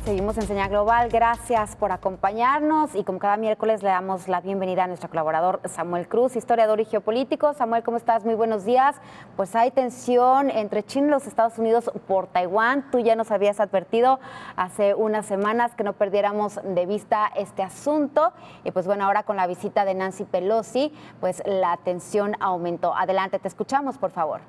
Seguimos en Señal Global, gracias por acompañarnos y como cada miércoles le damos la bienvenida a nuestro colaborador Samuel Cruz, historiador y geopolítico. Samuel, ¿cómo estás? Muy buenos días. Pues hay tensión entre China y los Estados Unidos por Taiwán. Tú ya nos habías advertido hace unas semanas que no perdiéramos de vista este asunto y pues bueno, ahora con la visita de Nancy Pelosi, pues la tensión aumentó. Adelante, te escuchamos, por favor.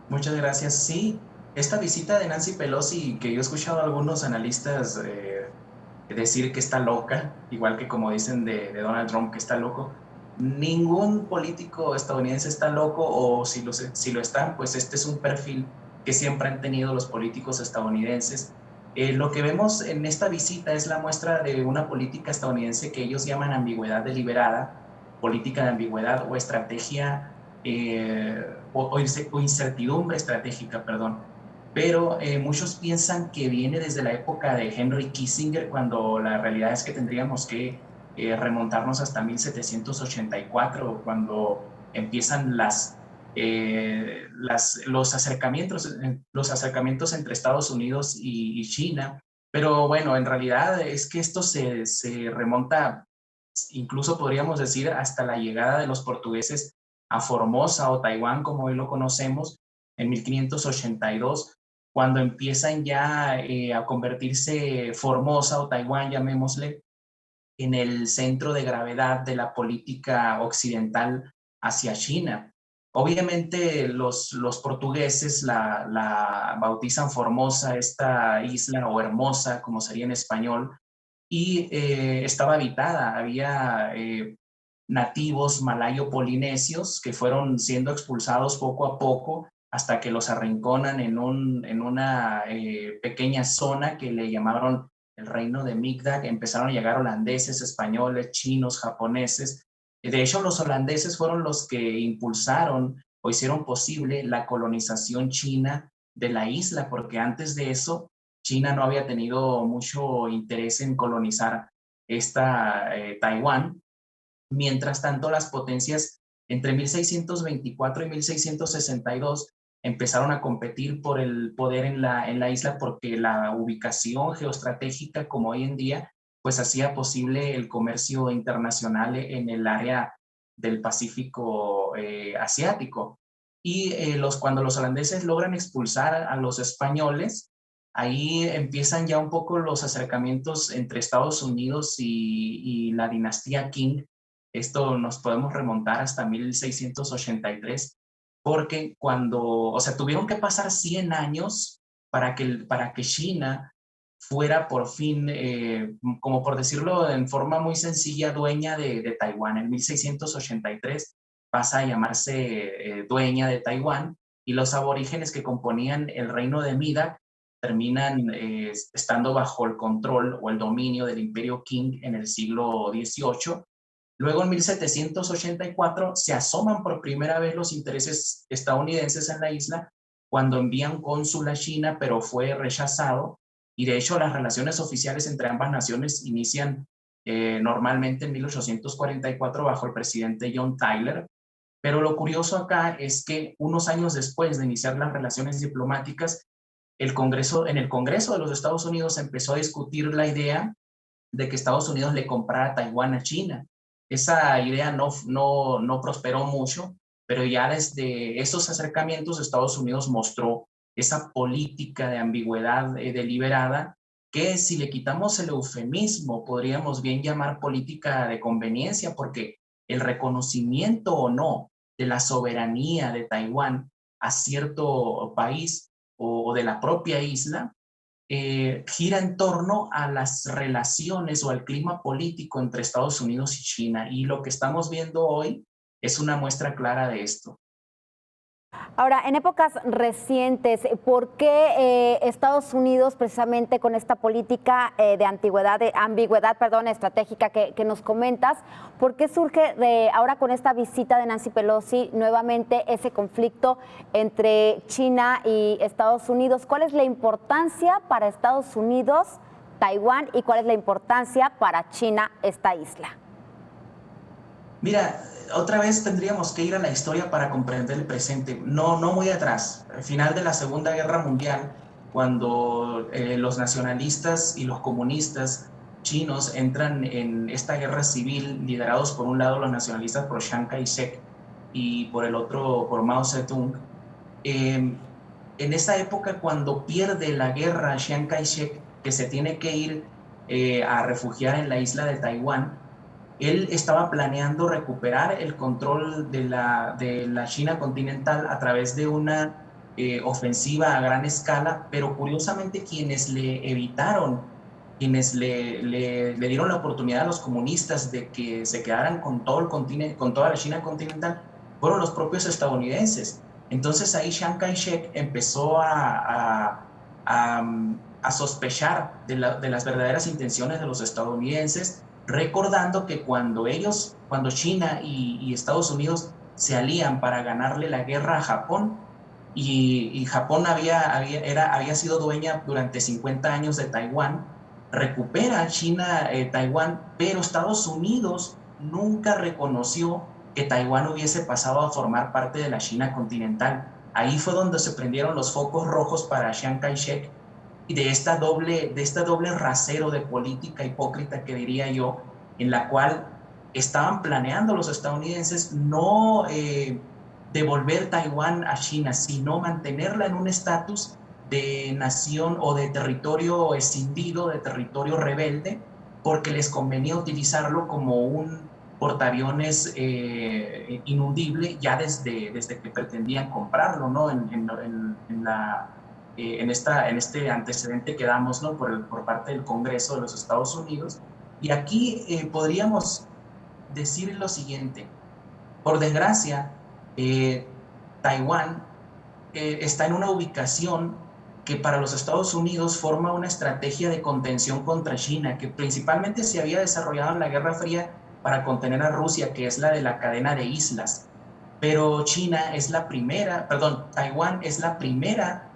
Muchas gracias. Sí, esta visita de Nancy Pelosi, que yo he escuchado a algunos analistas decir que está loca, igual que como dicen de Donald Trump que está loco, ningún político estadounidense está loco, o si lo están, pues este es un perfil que siempre han tenido los políticos estadounidenses. Lo que vemos en esta visita es la muestra de una política estadounidense que ellos llaman ambigüedad deliberada, política de ambigüedad o estrategia o incertidumbre estratégica, perdón. Pero muchos piensan que viene desde la época de Henry Kissinger, cuando la realidad es que tendríamos que remontarnos hasta 1784, cuando empiezan los acercamientos entre Estados Unidos y China. Pero bueno, en realidad es que esto se remonta, incluso podríamos decir, hasta la llegada de los portugueses a Formosa o Taiwán, como hoy lo conocemos, en 1582, cuando empiezan ya a convertirse Formosa o Taiwán, llamémosle, en el centro de gravedad de la política occidental hacia China. Obviamente los portugueses la bautizan Formosa, esta isla, o Hermosa, como sería en español, y estaba habitada. Había nativos malayo-polinesios que fueron siendo expulsados poco a poco hasta que los arrinconan en una pequeña zona que le llamaron el reino de Micdag. Empezaron a llegar holandeses, españoles, chinos, japoneses. De hecho, los holandeses fueron los que impulsaron o hicieron posible la colonización china de la isla, porque antes de eso China no había tenido mucho interés en colonizar esta Taiwán. Mientras tanto, las potencias entre 1624 y 1662 empezaron a competir por el poder en la isla, porque la ubicación geoestratégica, como hoy en día, pues hacía posible el comercio internacional en el área del Pacífico asiático. Y cuando los holandeses logran expulsar a los españoles, ahí empiezan ya un poco los acercamientos entre Estados Unidos y la dinastía Qing. Esto nos podemos remontar hasta 1683, porque o sea, tuvieron que pasar 100 años para que China fuera por fin, como por decirlo en forma muy sencilla, dueña de Taiwán. En 1683 pasa a llamarse dueña de Taiwán, y los aborígenes que componían el reino de Mida terminan estando bajo el control o el dominio del imperio Qing en el siglo XVIII. Luego, en 1784, se asoman por primera vez los intereses estadounidenses en la isla, cuando envían cónsul a China, pero fue rechazado. Y de hecho, las relaciones oficiales entre ambas naciones inician normalmente en 1844 bajo el presidente John Tyler. Pero lo curioso acá es que unos años después de iniciar las relaciones diplomáticas, en el Congreso de los Estados Unidos empezó a discutir la idea de que Estados Unidos le comprara Taiwán a China. Esa idea no prosperó mucho, pero ya desde esos acercamientos Estados Unidos mostró esa política de ambigüedad deliberada, que si le quitamos el eufemismo podríamos bien llamar política de conveniencia, porque el reconocimiento o no de la soberanía de Taiwán a cierto país o de la propia isla gira en torno a las relaciones o al clima político entre Estados Unidos y China. Y lo que estamos viendo hoy es una muestra clara de esto. Ahora, en épocas recientes, ¿por qué Estados Unidos, precisamente con esta política de ambigüedad, perdón, estratégica que nos comentas, por qué surge ahora con esta visita de Nancy Pelosi nuevamente ese conflicto entre China y Estados Unidos? ¿Cuál es la importancia para Estados Unidos Taiwán y cuál es la importancia para China esta isla? Mira, otra vez tendríamos que ir a la historia para comprender el presente, no muy atrás. Al final de la Segunda Guerra Mundial, cuando los nacionalistas y los comunistas chinos entran en esta guerra civil liderados por un lado los nacionalistas por Chiang Kai-shek y por el otro por Mao Zedong. En esa época, cuando pierde la guerra Chiang Kai-shek, que se tiene que ir a refugiar en la isla de Taiwán, él estaba planeando recuperar el control de la China continental a través de una ofensiva a gran escala, pero curiosamente quienes le evitaron, quienes le dieron la oportunidad a los comunistas de que se quedaran con todo el continente, con toda la China continental, fueron los propios estadounidenses. Entonces ahí Chiang Kai-shek empezó a sospechar de las verdaderas intenciones de los estadounidenses, recordando que cuando China y Estados Unidos se alían para ganarle la guerra a Japón, y Japón había sido dueña durante 50 años de Taiwán, recupera China Taiwán, pero Estados Unidos nunca reconoció que Taiwán hubiese pasado a formar parte de la China continental. Ahí fue donde se prendieron los focos rojos para Chiang Kai-shek y de este doble rasero de política hipócrita que diría yo, en la cual estaban planeando los estadounidenses no devolver Taiwán a China, sino mantenerla en un estatus de nación o de territorio escindido, de territorio rebelde, porque les convenía utilizarlo como un portaaviones inundible ya desde que pretendían comprarlo, ¿no? En este antecedente que damos, ¿no? por parte del Congreso de los Estados Unidos. Y aquí podríamos decir lo siguiente: por desgracia, Taiwán está en una ubicación que para los Estados Unidos forma una estrategia de contención contra China, que principalmente se había desarrollado en la Guerra Fría para contener a Rusia, que es la de la cadena de islas. Pero Taiwán es la primera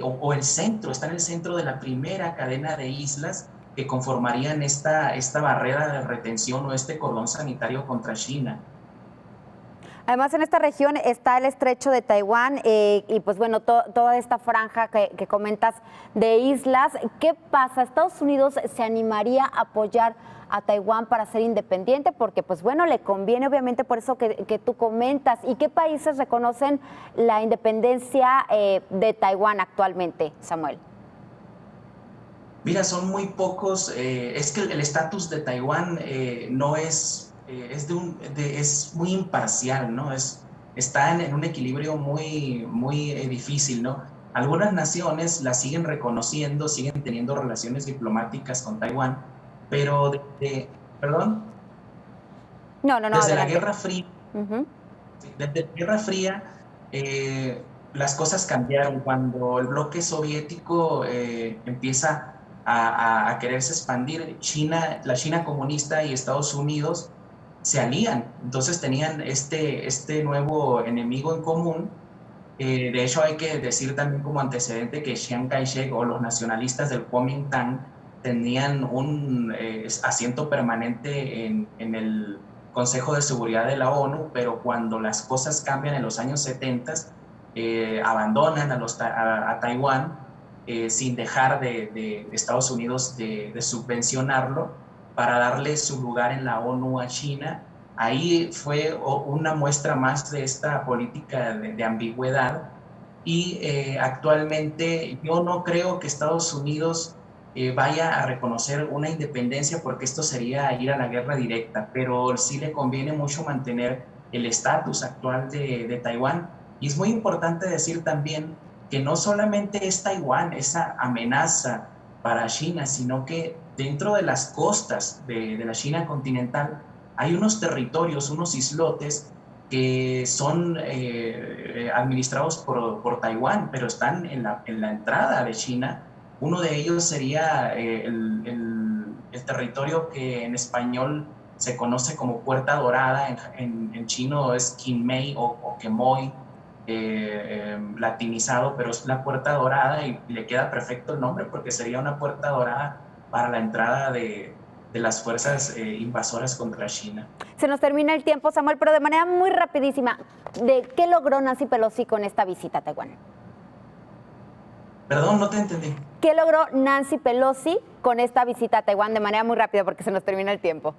o el centro, está en el centro de la primera cadena de islas que conformarían esta barrera de retención o este cordón sanitario contra China. Además, en esta región está el estrecho de Taiwán y pues bueno, toda esta franja que comentas de islas. ¿Qué pasa? ¿Estados Unidos se animaría a apoyar a Taiwán para ser independiente? Porque pues bueno, le conviene obviamente por eso que tú comentas. ¿Y qué países reconocen la independencia de Taiwán actualmente, Samuel? Mira, son muy pocos. Es que el estatus de Taiwán no es... es muy imparcial, ¿no? Está en un equilibrio muy, muy difícil, ¿no? Algunas naciones la siguen reconociendo, siguen teniendo relaciones diplomáticas con Taiwán, pero ¿perdón? No, Desde la adelante. Guerra Fría, desde la Guerra Fría, las cosas cambiaron cuando el bloque soviético empieza a quererse expandir. La China comunista y Estados Unidos se alían, entonces tenían este nuevo enemigo en común. De hecho, hay que decir también como antecedente que Chiang Kai-shek o los nacionalistas del Kuomintang tenían un asiento permanente en el Consejo de Seguridad de la ONU, pero cuando las cosas cambian en los años 70, abandonan a Taiwán sin dejar de Estados Unidos de subvencionarlo para darle su lugar en la ONU a China. Ahí fue una muestra más de esta política de ambigüedad y actualmente yo no creo que Estados Unidos vaya a reconocer una independencia porque esto sería ir a la guerra directa, pero sí le conviene mucho mantener el estatus actual de Taiwán. Y es muy importante decir también que no solamente es Taiwán esa amenaza para China, sino que dentro de las costas de la China continental hay unos territorios, unos islotes que son administrados por Taiwán, pero están en la entrada de China. Uno de ellos sería el territorio que en español se conoce como Puerta Dorada, en chino es Kinmei o Quemoy, latinizado, pero es la Puerta Dorada y le queda perfecto el nombre porque sería una puerta dorada para la entrada de las fuerzas invasoras contra China. Se nos termina el tiempo, Samuel, pero de manera muy rapidísima, ¿de qué logró Nancy Pelosi con esta visita a Taiwán? Perdón, no te entendí. ¿Qué logró Nancy Pelosi con esta visita a Taiwán de manera muy rápida porque se nos termina el tiempo?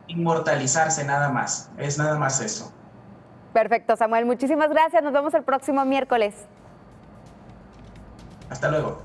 Inmortalizarse nada más, es nada más eso. Perfecto, Samuel, muchísimas gracias. Nos vemos el próximo miércoles. Hasta luego.